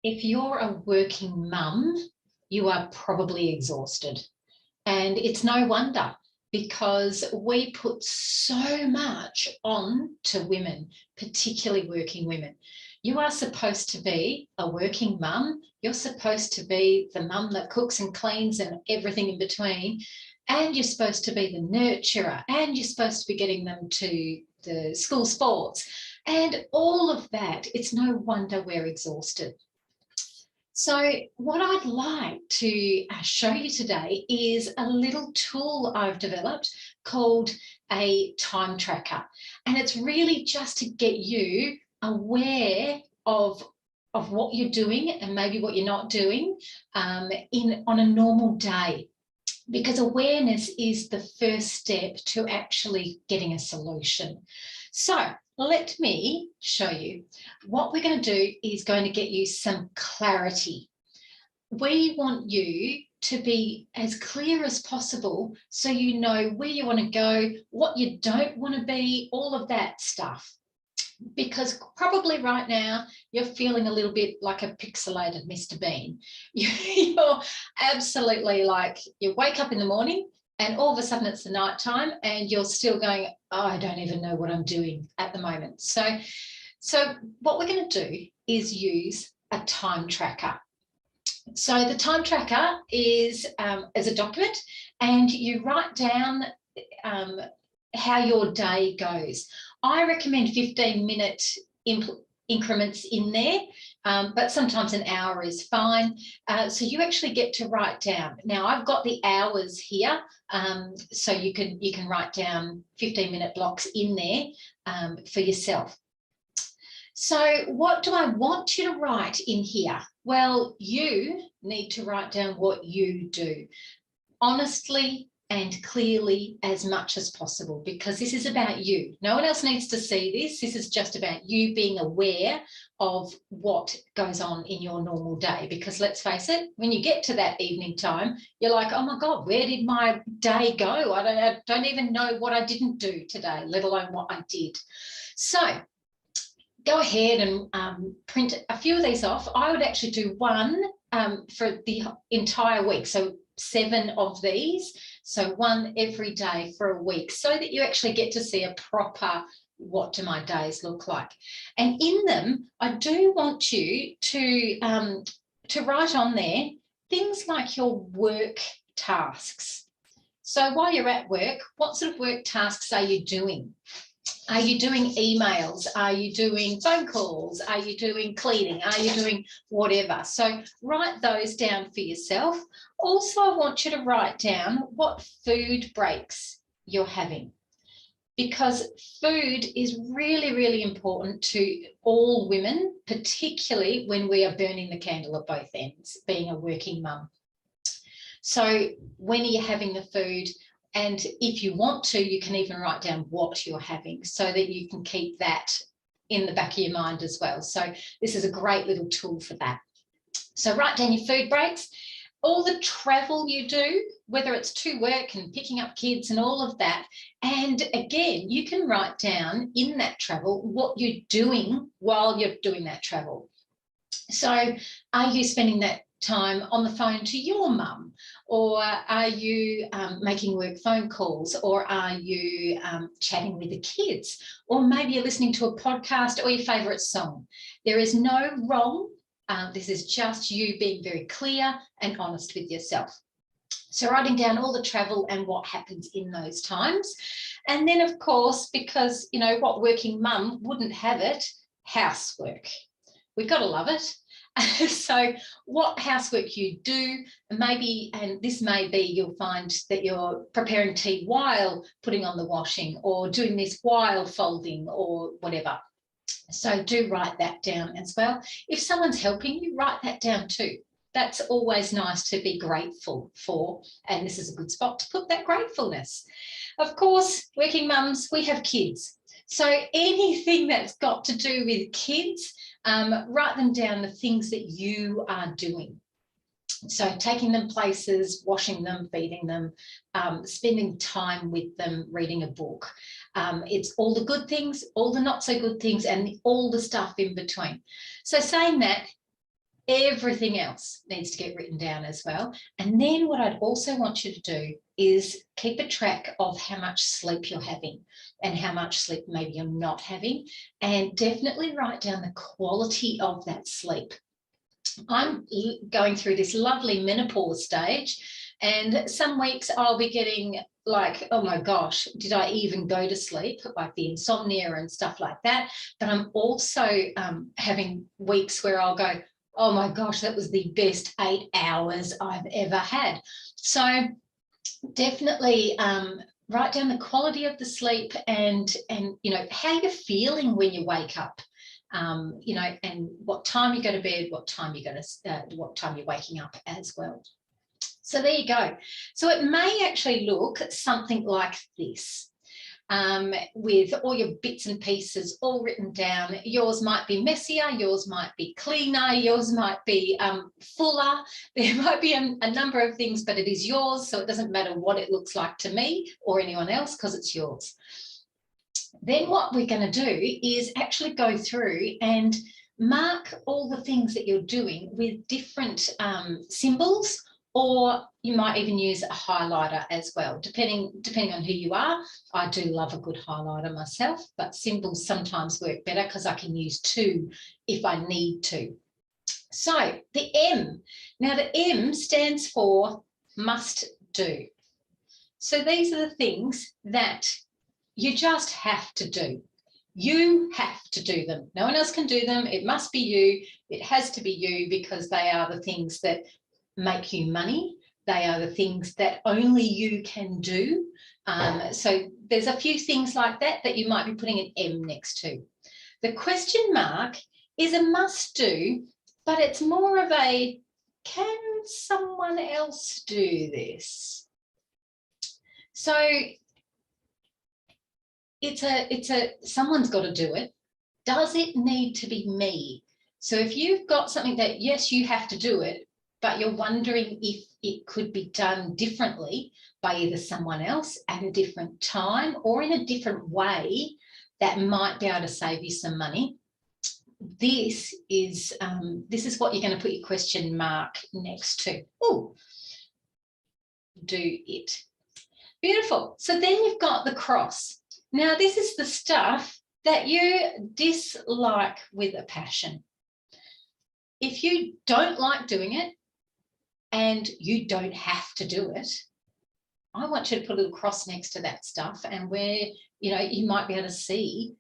If you're a working mum, you are probably exhausted. And it's no wonder, because we put so much on to women, particularly working women. You are supposed to be a working mum. You're supposed to be the mum that cooks and cleans and everything in between. And you're supposed to be the nurturer, and you're supposed to be getting them to the school sports and all of that. It's no wonder we're exhausted. So what I'd like to show you today is a little tool I've developed called a time tracker. And it's really just to get you aware of what you're doing and maybe what you're not doing on a normal day. Because awareness is the first step to actually getting a solution. So let me show you. What we're going to do is going to get you some clarity. We want you to be as clear as possible so you know where you want to go, what you don't want to be, all of that stuff. Because probably right now you're feeling a little bit like a pixelated Mr. Bean. You're absolutely like, you wake up in the morning and all of a sudden it's the night time and you're still going, oh, I don't even know what I'm doing at the moment. So what we're going to do is use a time tracker. So the time tracker is as a document, and you write down how your day goes. I recommend 15-minute increments in there, but sometimes an hour is fine. So you actually get to write down. Now I've got the hours here, so you can write down 15-minute blocks in there for yourself. So what do I want you to write in here? Well, you need to write down what you do, honestly and clearly as much as possible, because this is about you. No one else needs to see this. This is just about you being aware of what goes on in your normal day, because let's face it, when you get to that evening time, you're like, oh my God, where did my day go? I don't even know what I didn't do today, let alone what I did. So go ahead and print a few of these off. I would actually do one for the entire week, so 7 of these, so one every day for a week, so that you actually get to see a proper what do my days look like. And in them, I do want you to write on there things like your work tasks. So while you're at work, what sort of work tasks are you doing? Are you doing emails? Are you doing phone calls? Are you doing cleaning? Are you doing whatever? So write those down for yourself. Also, I want you to write down what food breaks you're having, because food is really, really important to all women, particularly when we are burning the candle at both ends, being a working mum. So when are you having the food? And if you want to, you can even write down what you're having so that you can keep that in the back of your mind as well. So this is a great little tool for that. So write down your food breaks, all the travel you do, whether it's to work and picking up kids and all of that. And again, you can write down in that travel what you're doing while you're doing that travel. So are you spending that time on the phone to your mum, or are you making work phone calls, or are you chatting with the kids, or maybe you're listening to a podcast or your favourite song? There is no wrong. This is just you being very clear and honest with yourself. So writing down all the travel and what happens in those times. And then, of course, because, you know, what working mum wouldn't have it, housework. We've got to love it. So what housework you do, maybe, and this may be, you'll find that you're preparing tea while putting on the washing, or doing this while folding, or whatever. So do write that down as well. If someone's helping you, write that down too. That's always nice to be grateful for, and this is a good spot to put that gratefulness. Of course, working mums, we have kids. So anything that's got to do with kids, write them down, the things that you are doing. So taking them places, washing them, feeding them, spending time with them, reading a book. It's all the good things, all the not so good things, and all the stuff in between. So saying that, Everything else needs to get written down as well. And then what I'd also want you to do is keep a track of how much sleep you're having and how much sleep maybe you're not having, and definitely write down the quality of that sleep. I'm going through this lovely menopause stage, and some weeks I'll be getting like, oh my gosh, did I even go to sleep? Like the insomnia and stuff like that. But I'm also having weeks where I'll go, oh my gosh, that was the best 8 hours I've ever had. So definitely write down the quality of the sleep and you know, how you're feeling when you wake up. You know, and what time you go to bed, what time you're waking up as well. So there you go. So it may actually look something like this, with all your bits and pieces all written down. Yours might be messier, yours might be cleaner, yours might be fuller. There might be a number of things, but it is yours, so it doesn't matter what it looks like to me or anyone else because it's yours. Then what we're going to do is actually go through and mark all the things that you're doing with different symbols, or you might even use a highlighter as well, depending on who you are. I do love a good highlighter myself, but symbols sometimes work better because I can use two if I need to. So the M. Now the M stands for must do. So these are the things that you just have to do. You have to do them. No one else can do them. It must be you. It has to be you, because they are the things that make you money. They are the things that only you can do. So there's a few things like that that you might be putting an M next to. The question mark is a must do, but it's more of a, can someone else do this? So it's a someone's got to do it. Does it need to be me? So if you've got something that, yes, you have to do it, but you're wondering if it could be done differently by either someone else at a different time or in a different way that might be able to save you some money, this is what you're going to put your question mark next to. Oh, do it. Beautiful. So then you've got the cross. Now, this is the stuff that you dislike with a passion. If you don't like doing it and you don't have to do it, I want you to put a little cross next to that stuff, and where, you know, you might be able to see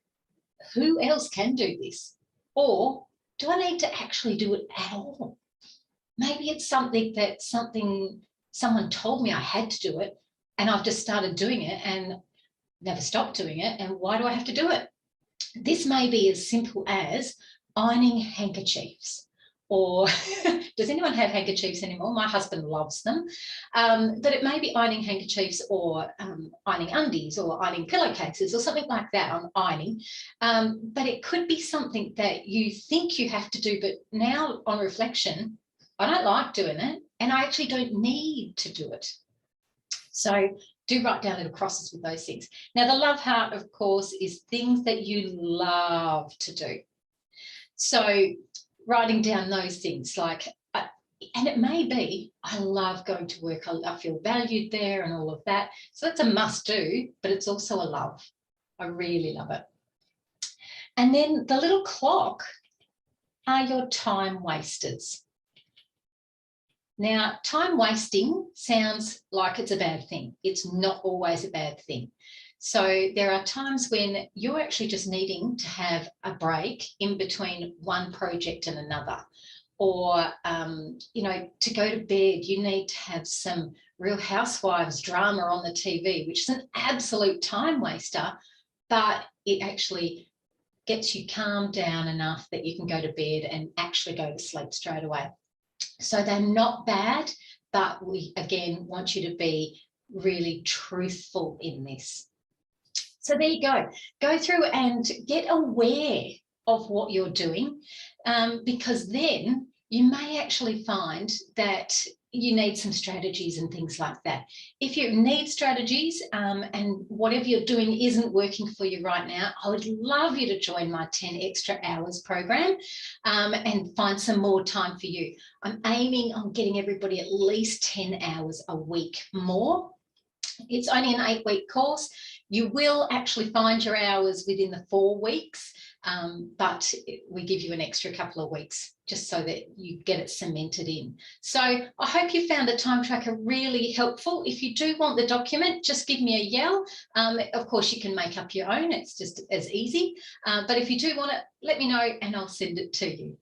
who else can do this, or do I need to actually do it at all? Maybe it's something that someone told me I had to do it, and I've just started doing it and never stopped doing it, and why do I have to do it? This may be as simple as ironing handkerchiefs, or does anyone have handkerchiefs anymore? My husband loves them. But it may be ironing handkerchiefs, or ironing undies, or ironing pillowcases, or something like that on ironing. But it could be something that you think you have to do, but now on reflection, I don't like doing it, and I actually don't need to do it. So do write down little crosses with those things. Now, the love heart, of course, is things that you love to do. So writing down those things, like, and it may be, I love going to work, I feel valued there and all of that. So that's a must do, but it's also a love. I really love it. And then the little clock are your time wasters. Now, time wasting sounds like it's a bad thing. It's not always a bad thing. So there are times when you're actually just needing to have a break in between one project and another. Or, you know, to go to bed, you need to have some Real Housewives drama on the TV, which is an absolute time waster, but it actually gets you calmed down enough that you can go to bed and actually go to sleep straight away. So they're not bad, but we, again, want you to be really truthful in this. So there you go. Go through and get aware of what you're doing, because then you may actually find that, you need some strategies and things like that. If you need strategies and whatever you're doing isn't working for you right now, I would love you to join my 10 extra hours program and find some more time for you. I'm aiming on getting everybody at least 10 hours a week more. It's only an 8-week course. You will actually find your hours within the 4 weeks, but we give you an extra couple of weeks just so that you get it cemented in. So I hope you found the time tracker really helpful. If you do want the document, just give me a yell. Of course, you can make up your own. It's just as easy. But if you do want it, let me know and I'll send it to you.